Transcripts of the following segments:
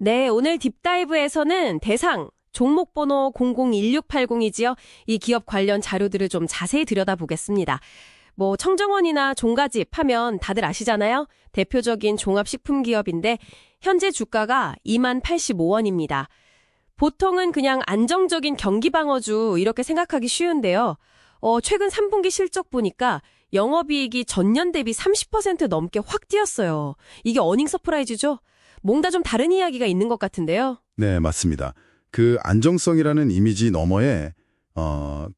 네, 오늘 딥다이브에서는 대상, 종목번호 001680이지요. 이 기업 관련 자료들을 좀 자세히 들여다보겠습니다. 뭐 청정원이나 종가집 하면 다들 아시잖아요. 대표적인 종합식품기업인데 현재 주가가 20,085원입니다. 보통은 그냥 안정적인 경기방어주 이렇게 생각하기 쉬운데요. 최근 3분기 실적 보니까 영업이익이 전년 대비 30% 넘게 확 뛰었어요. 이게 어닝 서프라이즈죠? 뭔가 좀 다른 이야기가 있는 것 같은데요. 네, 맞습니다. 그 안정성이라는 이미지 너머에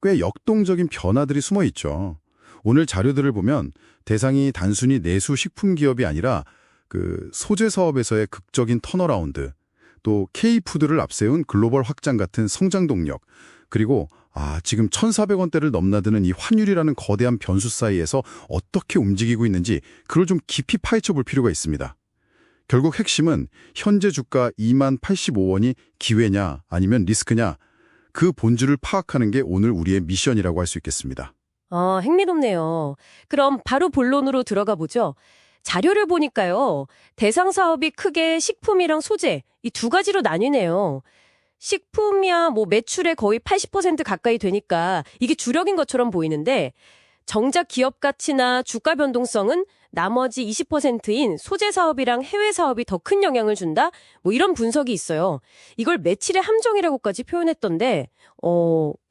꽤 역동적인 변화들이 숨어 있죠. 오늘 자료들을 보면 대상이 단순히 내수 식품 기업이 아니라 그 소재 사업에서의 극적인 턴어라운드, 또 K푸드를 앞세운 글로벌 확장 같은 성장 동력, 그리고 지금 1,400원대를 넘나드는 이 환율이라는 거대한 변수 사이에서 어떻게 움직이고 있는지 그걸 좀 깊이 파헤쳐 볼 필요가 있습니다. 결국 핵심은 현재 주가 20,085원이 기회냐 아니면 리스크냐, 그 본질을 파악하는 게 오늘 우리의 미션이라고 할 수 있겠습니다. 흥미롭네요. 그럼 바로 본론으로 들어가 보죠. 자료를 보니까요. 대상 사업이 크게 식품이랑 소재, 이 두 가지로 나뉘네요. 식품이야 뭐 매출의 거의 80% 가까이 되니까 이게 주력인 것처럼 보이는데 정작 기업 가치나 주가 변동성은 나머지 20%인 소재 사업이랑 해외 사업이 더 큰 영향을 준다? 뭐 이런 분석이 있어요. 이걸 매출의 함정이라고까지 표현했던데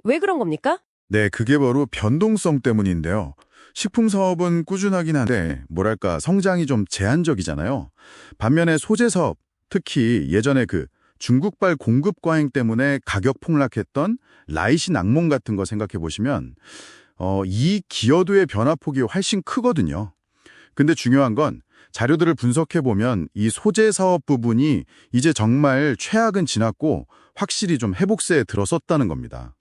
왜 그런 겁니까? 네, 그게 바로 변동성 때문인데요. 식품 사업은 꾸준하긴 한데 뭐랄까 성장이 좀 제한적이잖아요. 반면에 소재 사업, 특히 예전에 그 중국발 공급 과잉 때문에 가격 폭락했던 라이신 악몽 같은 거 생각해 보시면 이 기여도의 변화폭이 훨씬 크거든요. 근데 중요한 건 자료들을 분석해 보면 이 소재 사업 부분이 이제 정말 최악은 지났고 확실히 좀 회복세에 들어섰다는 겁니다.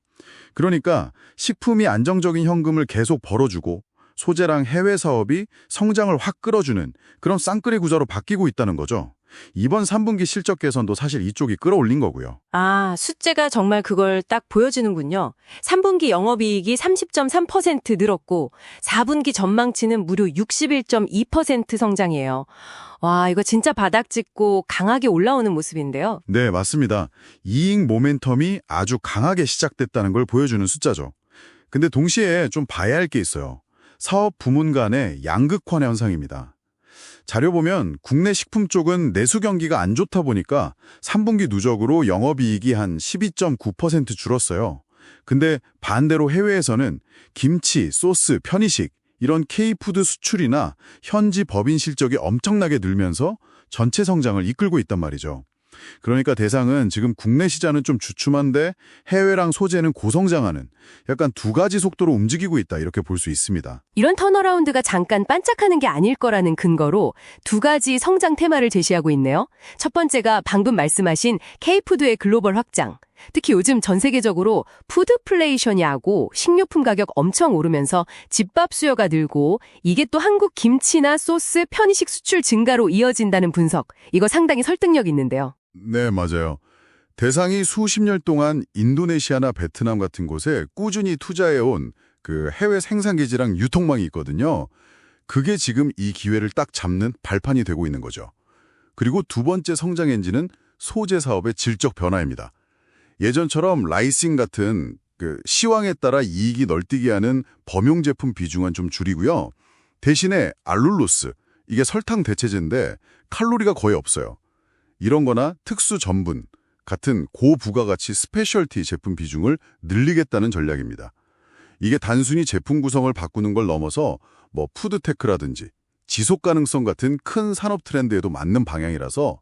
그러니까 식품이 안정적인 현금을 계속 벌어주고 소재랑 해외 사업이 성장을 확 끌어주는 그런 쌍끌이 구조로 바뀌고 있다는 거죠. 이번 3분기 실적 개선도 사실 이쪽이 끌어올린 거고요. 숫자가 정말 그걸 딱 보여주는군요. 3분기 영업이익이 30.3% 늘었고 4분기 전망치는 무려 61.2% 성장이에요. 와, 이거 진짜 바닥 짚고 강하게 올라오는 모습인데요. 네, 맞습니다. 이익 모멘텀이 아주 강하게 시작됐다는 걸 보여주는 숫자죠. 근데 동시에 좀 봐야 할 게 있어요. 사업 부문 간의 양극화 현상입니다. 자료 보면 국내 식품 쪽은 내수 경기가 안 좋다 보니까 3분기 누적으로 영업이익이 한 12.9% 줄었어요. 근데 반대로 해외에서는 김치, 소스, 편의식 이런 K푸드 수출이나 현지 법인 실적이 엄청나게 늘면서 전체 성장을 이끌고 있단 말이죠. 그러니까 대상은 지금 국내 시장은 좀 주춤한데 해외랑 소재는 고성장하는 약간 두 가지 속도로 움직이고 있다, 이렇게 볼 수 있습니다. 이런 턴어라운드가 잠깐 반짝하는 게 아닐 거라는 근거로 두 가지 성장 테마를 제시하고 있네요. 첫 번째가 방금 말씀하신 K푸드의 글로벌 확장. 특히 요즘 전 세계적으로 푸드플레이션이하고 식료품 가격 엄청 오르면서 집밥 수요가 늘고 이게 또 한국 김치나 소스, 편의식 수출 증가로 이어진다는 분석. 이거 상당히 설득력 있는데요. 네, 맞아요. 대상이 수십 년 동안 인도네시아나 베트남 같은 곳에 꾸준히 투자해온 그 해외 생산기지랑 유통망이 있거든요. 그게 지금 이 기회를 딱 잡는 발판이 되고 있는 거죠. 그리고 두 번째 성장 엔진은 소재 사업의 질적 변화입니다. 예전처럼 라이싱 같은 그 시황에 따라 이익이 널뛰게 하는 범용 제품 비중은 좀 줄이고요. 대신에 알룰로스, 이게 설탕 대체제인데 칼로리가 거의 없어요. 이런 거나 특수 전분 같은 고부가가치 스페셜티 제품 비중을 늘리겠다는 전략입니다. 이게 단순히 제품 구성을 바꾸는 걸 넘어서 뭐 푸드테크라든지 지속 가능성 같은 큰 산업 트렌드에도 맞는 방향이라서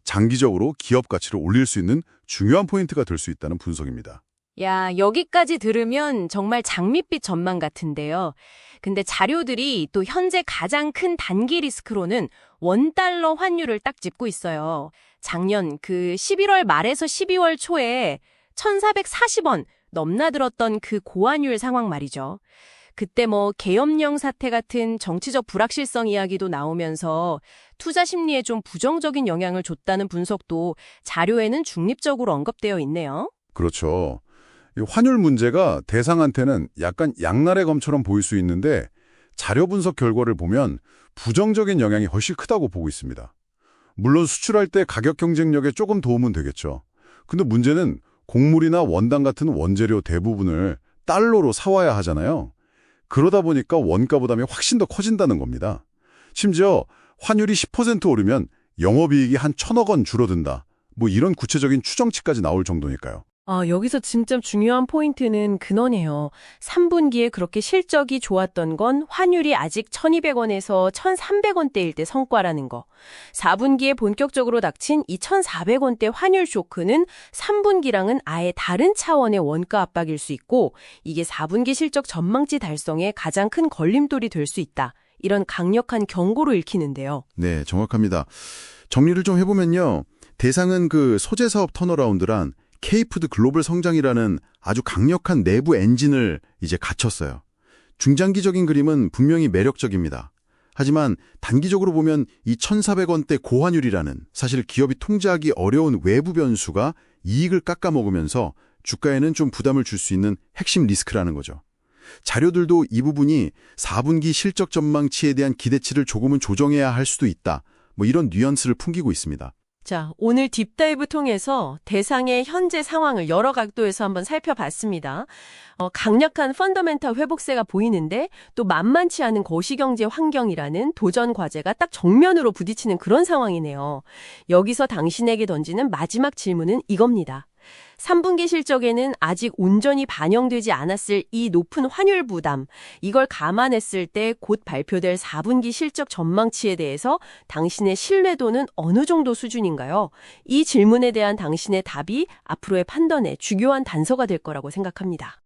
장기적으로 기업 가치를 올릴 수 있는 중요한 포인트가 될 수 있다는 분석입니다. 야, 여기까지 들으면 정말 장밋빛 전망 같은데요. 근데 자료들이 또 현재 가장 큰 단기 리스크로는 원달러 환율을 딱 짚고 있어요. 작년 그 11월 말에서 12월 초에 1,440원 넘나들었던 그 고환율 상황 말이죠. 그때 뭐 계엄령 사태 같은 정치적 불확실성 이야기도 나오면서 투자 심리에 좀 부정적인 영향을 줬다는 분석도 자료에는 중립적으로 언급되어 있네요. 그렇죠. 이 환율 문제가 대상한테는 약간 양날의 검처럼 보일 수 있는데 자료 분석 결과를 보면 부정적인 영향이 훨씬 크다고 보고 있습니다. 물론 수출할 때 가격 경쟁력에 조금 도움은 되겠죠. 근데 문제는 곡물이나 원당 같은 원재료 대부분을 달러로 사와야 하잖아요. 그러다 보니까 원가 부담이 훨씬 더 커진다는 겁니다. 심지어 환율이 10% 오르면 영업이익이 한 1,000억 원 줄어든다. 뭐 이런 구체적인 추정치까지 나올 정도니까요. 여기서 진짜 중요한 포인트는 근원이에요. 3분기에 그렇게 실적이 좋았던 건 환율이 아직 1,200원에서 1,300원대일 때 성과라는 거. 4분기에 본격적으로 닥친 이 1,400원대 환율 쇼크는 3분기랑은 아예 다른 차원의 원가 압박일 수 있고 이게 4분기 실적 전망치 달성에 가장 큰 걸림돌이 될 수 있다. 이런 강력한 경고로 읽히는데요. 네, 정확합니다. 정리를 좀 해보면요. 대상은 그 소재 사업 턴어라운드란 K푸드 글로벌 성장이라는 아주 강력한 내부 엔진을 이제 갖췄어요. 중장기적인 그림은 분명히 매력적입니다. 하지만 단기적으로 보면 이 1,400원대 고환율이라는 사실 기업이 통제하기 어려운 외부 변수가 이익을 깎아먹으면서 주가에는 좀 부담을 줄 수 있는 핵심 리스크라는 거죠. 자료들도 이 부분이 4분기 실적 전망치에 대한 기대치를 조금은 조정해야 할 수도 있다. 뭐 이런 뉘앙스를 풍기고 있습니다. 자, 오늘 딥다이브 통해서 대상의 현재 상황을 여러 각도에서 한번 살펴봤습니다. 강력한 펀더멘탈 회복세가 보이는데 또 만만치 않은 거시경제 환경이라는 도전 과제가 딱 정면으로 부딪히는 그런 상황이네요. 여기서 당신에게 던지는 마지막 질문은 이겁니다. 3분기 실적에는 아직 온전히 반영되지 않았을 이 높은 환율 부담, 이걸 감안했을 때 곧 발표될 4분기 실적 전망치에 대해서 당신의 신뢰도는 어느 정도 수준인가요? 이 질문에 대한 당신의 답이 앞으로의 판단에 중요한 단서가 될 거라고 생각합니다.